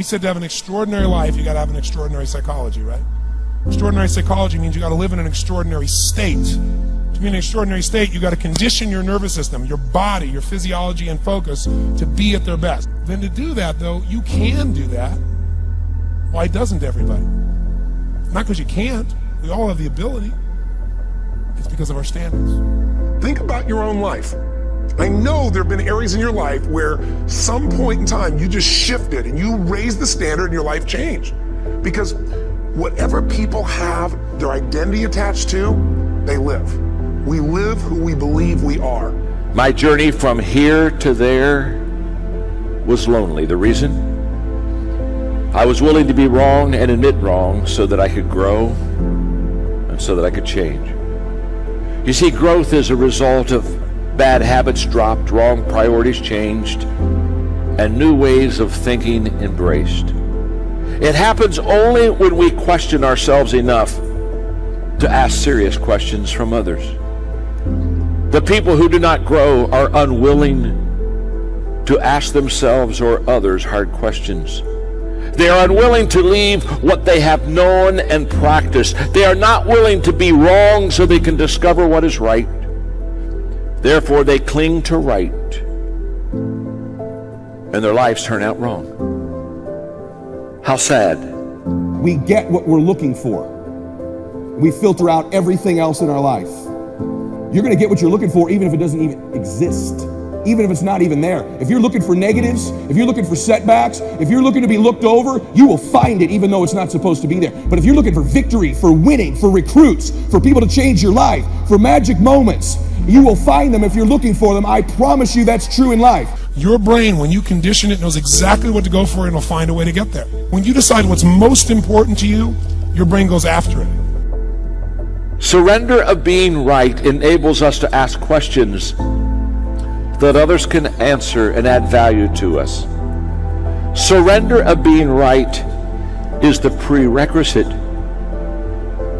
We said to have an extraordinary life, you got to have an extraordinary psychology, right? Extraordinary psychology means you got to live in an extraordinary state. To be in an extraordinary state, you got to condition your nervous system, your body, your physiology and focus to be at their best. Then to do that, though, you can do that. Why doesn't everybody? Not because you can't. We all have the ability. It's because of our standards. Think about your own life. I know there have been areas in your life where some point in time you just shifted and you raised the standard and your life changed. Because whatever people have their identity attached to, they live. We live who we believe we are. My journey from here to there was lonely. The reason? I was willing to be wrong and admit wrong so that I could grow and so that I could change. You see, growth is a result of bad habits dropped, wrong priorities changed, and new ways of thinking embraced. It happens only when we question ourselves enough to ask serious questions from others. The people who do not grow are unwilling to ask themselves or others hard questions. They are unwilling to leave what they have known and practiced. They are not willing to be wrong so they can discover what is right. Therefore, they cling to right, and their lives turn out wrong. How sad. We get what we're looking for. We filter out everything else in our life. You're going to get what you're looking for even if it doesn't even exist. Even if it's not even there. If you're looking for negatives, if you're looking for setbacks, if you're looking to be looked over, you will find it even though it's not supposed to be there. But if you're looking for victory, for winning, for recruits, for people to change your life, for magic moments, you will find them if you're looking for them. I promise you that's true in life. Your brain, when you condition it, knows exactly what to go for and will find a way to get there. When you decide what's most important to you, your brain goes after it. Surrender of being right enables us to ask questions that others can answer and add value to us. Surrender of being right is the prerequisite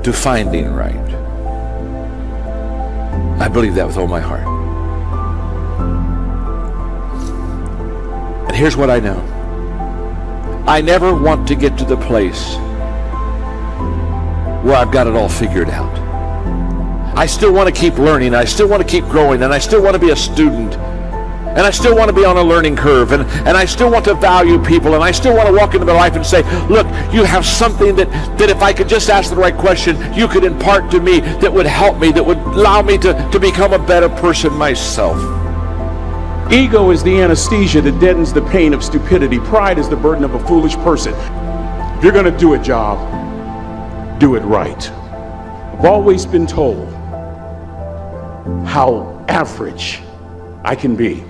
to finding right. I believe that with all my heart. And here's what I know. I never want to get to the place where I've got it all figured out. I still want to keep learning, I still want to keep growing, and I still want to be a student. And I still want to be on a learning curve, and I still want to value people, and I still want to walk into their life and say, look, you have something that if I could just ask the right question, you could impart to me that would help me, that would allow me to become a better person myself. Ego is the anesthesia that deadens the pain of stupidity. Pride is the burden of a foolish person. If you're going to do a job, do it right. I've always been told how average I can be.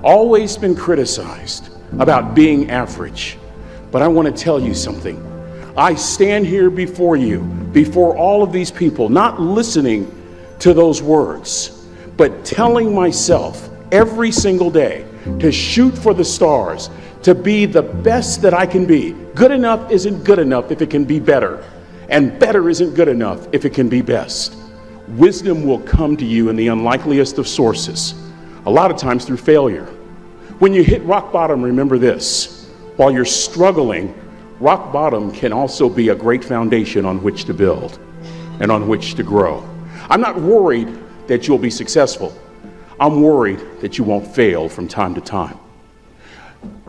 Always been criticized about being average. But I want to tell you something. I stand here before you, before all of these people, not listening to those words, but telling myself every single day to shoot for the stars, to be the best that I can be. Good enough isn't good enough if it can be better, and better isn't good enough if it can be best. Wisdom will come to you in the unlikeliest of sources. A lot of times through failure. When you hit rock bottom, remember this. While you're struggling, rock bottom can also be a great foundation on which to build and on which to grow. I'm not worried that you'll be successful. I'm worried that you won't fail from time to time.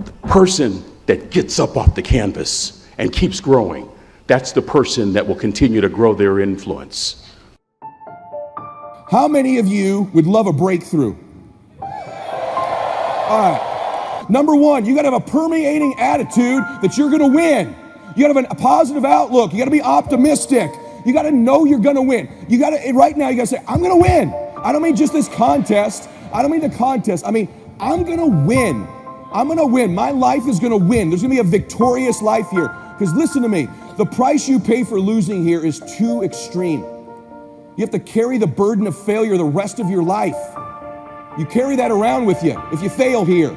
The person that gets up off the canvas and keeps growing, that's the person that will continue to grow their influence. How many of you would love a breakthrough? All right. Number one, you got to have a permeating attitude that you're going to win. You got to have a positive outlook. You got to be optimistic. You got to know you're going to win. You got to, right now, you got to say, I'm going to win. I don't mean just this contest. I don't mean the contest. I mean, I'm going to win. I'm going to win. My life is going to win. There's going to be a victorious life here. Because listen to me, the price you pay for losing here is too extreme. You have to carry the burden of failure the rest of your life. You carry that around with you if you fail here.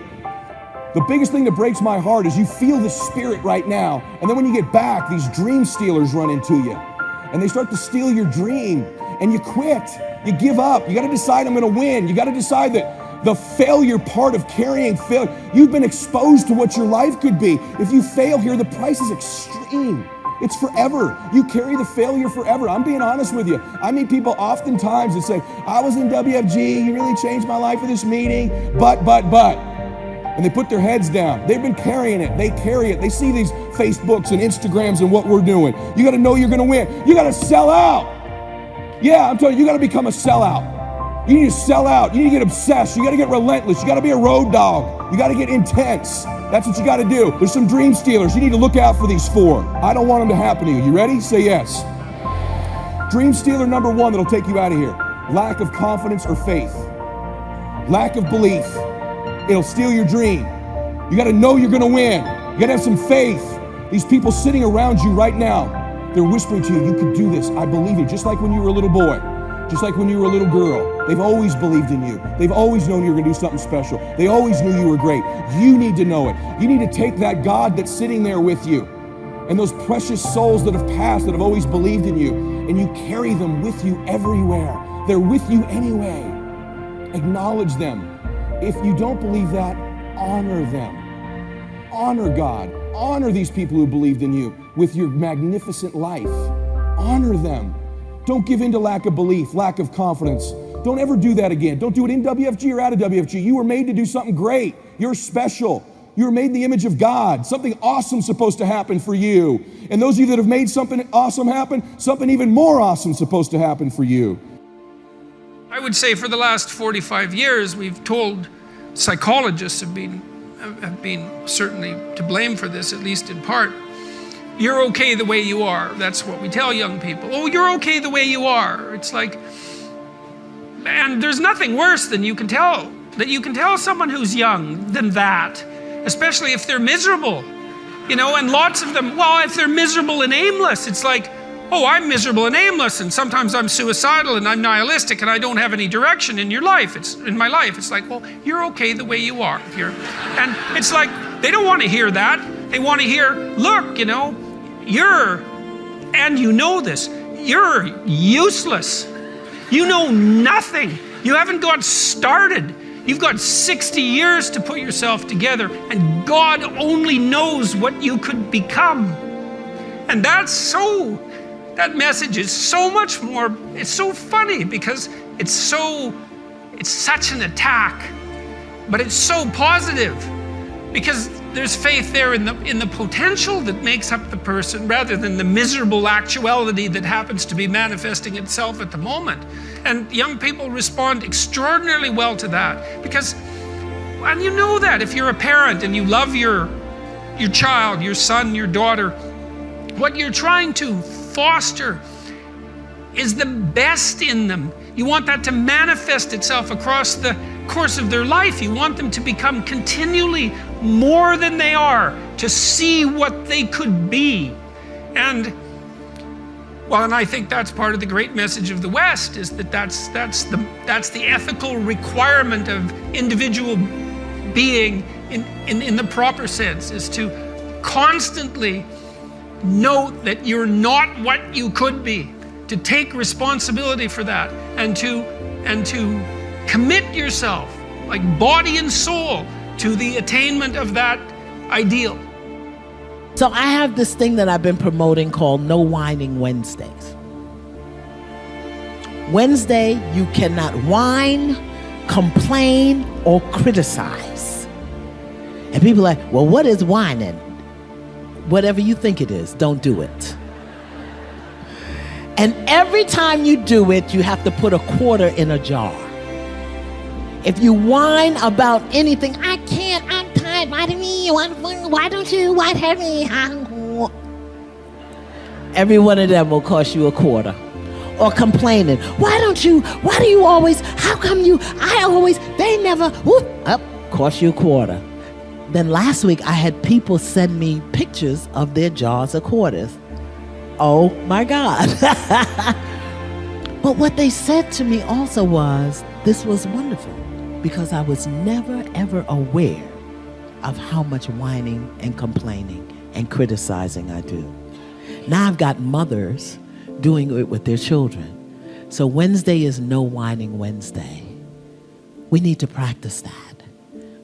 The biggest thing that breaks my heart is you feel the spirit right now, and then when you get back, these dream stealers run into you, and they start to steal your dream, and you quit. You give up. You got to decide I'm going to win. You got to decide that the failure part of carrying failure. You've been exposed to what your life could be. If you fail here, the price is extreme. It's forever. You carry the failure forever. I'm being honest with you. I meet people oftentimes that say, I was in WFG, you really changed my life for this meeting, but. And they put their heads down. They've been carrying it. They carry it. They see these Facebooks and Instagrams and what we're doing. You got to know you're going to win. You got to sell out. Yeah, I'm telling you, you got to become a sellout. You need to sell out. You need to get obsessed. You got to get relentless. You got to be a road dog. You got to get intense. That's what you got to do. There's some dream stealers. You need to look out for these 4. I don't want them to happen to you. You ready? Say yes. Dream stealer number 1 that'll take you out of here. Lack of confidence or faith. Lack of belief. It'll steal your dream. You got to know you're going to win. You got to have some faith. These people sitting around you right now, they're whispering to you, you could do this. I believe you. Just like when you were a little boy. Just like when you were a little girl. They've always believed in you. They've always known you were going to do something special. They always knew you were great. You need to know it. You need to take that God that's sitting there with you and those precious souls that have passed, that have always believed in you, and you carry them with you everywhere. They're with you anyway. Acknowledge them. If you don't believe that, honor them. Honor God. Honor these people who believed in you with your magnificent life. Honor them. Don't give in to lack of belief, lack of confidence. Don't ever do that again. Don't do it in WFG or out of WFG. You were made to do something great. You're special. You were made in the image of God. Something awesome's supposed to happen for you. And those of you that have made something awesome happen, something even more awesome's supposed to happen for you. I would say for the last 45 years, we've told psychologists have been certainly to blame for this, at least in part. You're okay the way you are. That's what we tell young people. Oh, you're okay the way you are. It's like, and there's nothing worse than you can tell someone who's young than that, especially if they're miserable, and lots of them, well, if they're miserable and aimless, it's like, oh, I'm miserable and aimless, and sometimes I'm suicidal and I'm nihilistic and I don't have any direction in your life. In my life. It's like, well, you're okay the way you are. And it's like, they don't want to hear that. They want to hear, look, and you know this, you're useless. You know nothing. You haven't got started. You've got 60 years to put yourself together, and God only knows what you could become. And that message is so much more, it's so funny because it's such an attack, but it's so positive because there's faith there in the potential that makes up the person rather than the miserable actuality that happens to be manifesting itself at the moment. And young people respond extraordinarily well to that because, and you know that if you're a parent and you love your child, your son, your daughter, what you're trying to foster is the best in them. You want that to manifest itself across the course of their life. You want them to become continually more than they are, to see what they could be. And I think that's part of the great message of the West, is that's the ethical requirement of individual being in the proper sense, is to constantly note that you're not what you could be, to take responsibility for that, and to commit yourself, like body and soul, to the attainment of that ideal. So I have this thing that I've been promoting called No Whining Wednesdays. Wednesday, you cannot whine, complain, or criticize. And people are like, well, what is whining? Whatever you think it is, don't do it. And every time you do it, you have to put a quarter in a jar. If you whine about anything, I can't, I'm tired, why don't you, what have me? Every one of them will cost you a quarter. Or complaining, why do you always, how come they never, cost you a quarter. Then last week I had people send me pictures of their jars of quarters. Oh my God. But what they said to me also was, this was wonderful, because I was never ever aware of how much whining and complaining and criticizing I do. Now I've got mothers doing it with their children. So Wednesday is No Whining Wednesday. We need to practice that.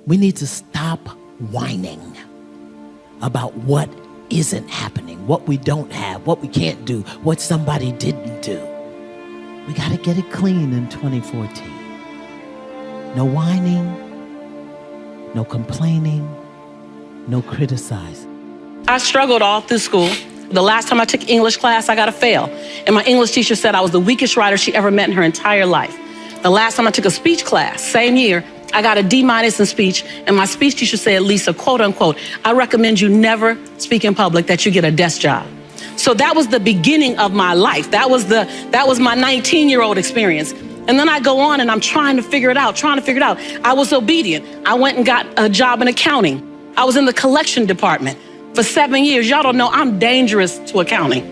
We need to stop whining about what isn't happening, what we don't have, what we can't do, what somebody didn't do. We got to get it clean in 2014. No whining, no complaining, no criticizing. I struggled all through school. The last time I took English class, I got a fail. And my English teacher said I was the weakest writer she ever met in her entire life. The last time I took a speech class, same year, I got a D- in speech, and my speech teacher said, Lisa, quote unquote, I recommend you never speak in public, that you get a desk job. So that was the beginning of my life. That was my 19-year-old experience. And then I go on and I'm trying to figure it out. I was obedient. I went and got a job in accounting. I was in the collection department for 7 years. Y'all don't know I'm dangerous to accounting.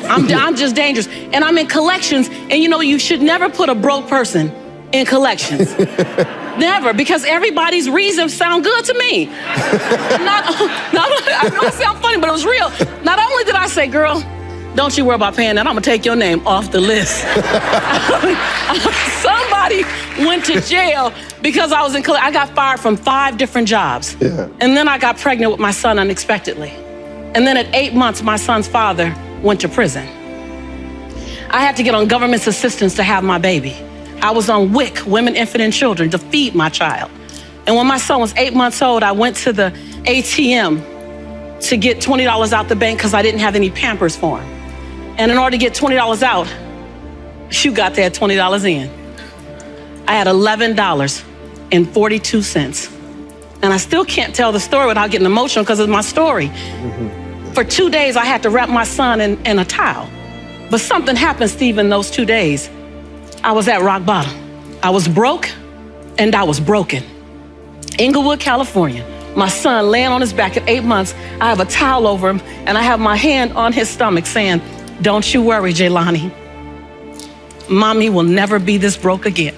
I'm just dangerous. And I'm in collections, and you know, you should never put a broke person in collections. Never, because everybody's reasons sound good to me. I know it sounds funny, but it was real. Not only did I say, girl, don't you worry about paying that, I'm gonna take your name off the list. Somebody went to jail because I was in I got fired from 5 different jobs. Yeah. And then I got pregnant with my son unexpectedly. And then at 8 months, my son's father went to prison. I had to get on government's assistance to have my baby. I was on WIC, Women, Infant, and Children, to feed my child. And when my son was 8 months old, I went to the ATM to get $20 out the bank because I didn't have any Pampers for him. And in order to get $20 out, you got that $20 in. I had $11.42. And I still can't tell the story without getting emotional because it's my story. Mm-hmm. For 2 days, I had to wrap my son in a towel. But something happened, Steve, in those 2 days. I was at rock bottom. I was broke and I was broken. Inglewood, California. My son laying on his back at 8 months. I have a towel over him and I have my hand on his stomach saying, don't you worry, Jaylani. Mommy will never be this broke again.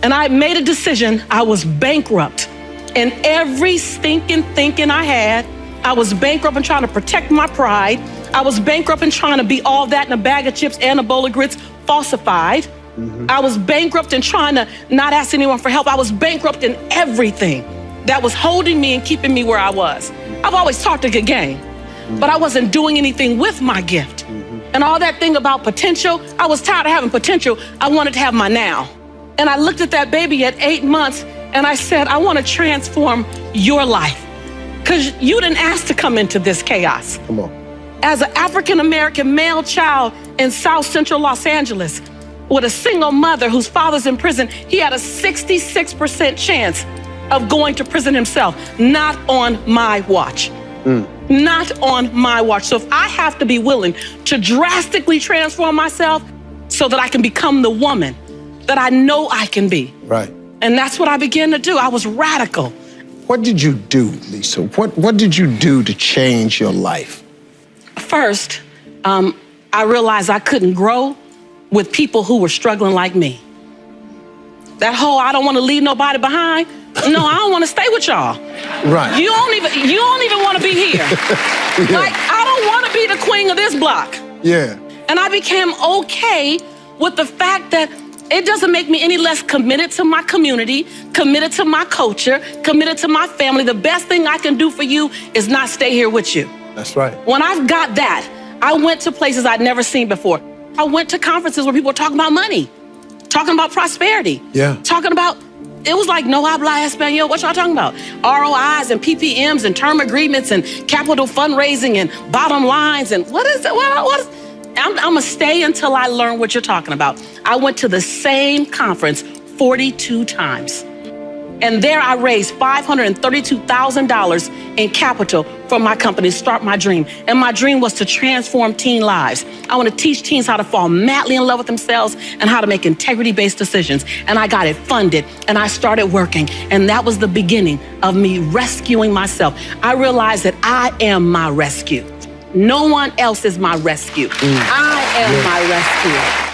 And I made a decision. I was bankrupt in every stinking thinking I had. I was bankrupt in trying to protect my pride. I was bankrupt in trying to be all that in a bag of chips and a bowl of grits, falsified. Mm-hmm. I was bankrupt in trying to not ask anyone for help. I was bankrupt in everything that was holding me and keeping me where I was. I've always talked a good game, but I wasn't doing anything with my gift. Mm-hmm. And all that thing about potential, I was tired of having potential. I wanted to have my now. And I looked at that baby at 8 months and I said, I want to transform your life because you didn't ask to come into this chaos. Come on. As an African-American male child in South Central Los Angeles with a single mother whose father's in prison, he had a 66% chance of going to prison himself. Not on my watch. Not on my watch. So if I have to be willing to drastically transform myself so that I can become the woman that I know I can be. Right. And that's what I began to do. I was radical. What did you do, Lisa? What did you do to change your life? First, I realized I couldn't grow with people who were struggling like me. That whole, I don't want to leave nobody behind. No, I don't want to stay with y'all. Right. You don't even want to be here. Yeah. Like, I don't want to be the queen of this block. Yeah. And I became okay with the fact that it doesn't make me any less committed to my community, committed to my culture, committed to my family. The best thing I can do for you is not stay here with you. That's right. When I've got that, I went to places I'd never seen before. I went to conferences where people were talking about money, talking about prosperity, talking about, it was like, no habla español. What y'all talking about? ROIs and PPMs and term agreements and capital fundraising and bottom lines and what is it? I'm gonna stay until I learn what you're talking about. I went to the same conference 42 times. And there I raised $532,000 in capital for my company to start my dream. And my dream was to transform teen lives. I want to teach teens how to fall madly in love with themselves and how to make integrity-based decisions. And I got it funded and I started working. And that was the beginning of me rescuing myself. I realized that I am my rescue. No one else is my rescue. I am my rescue.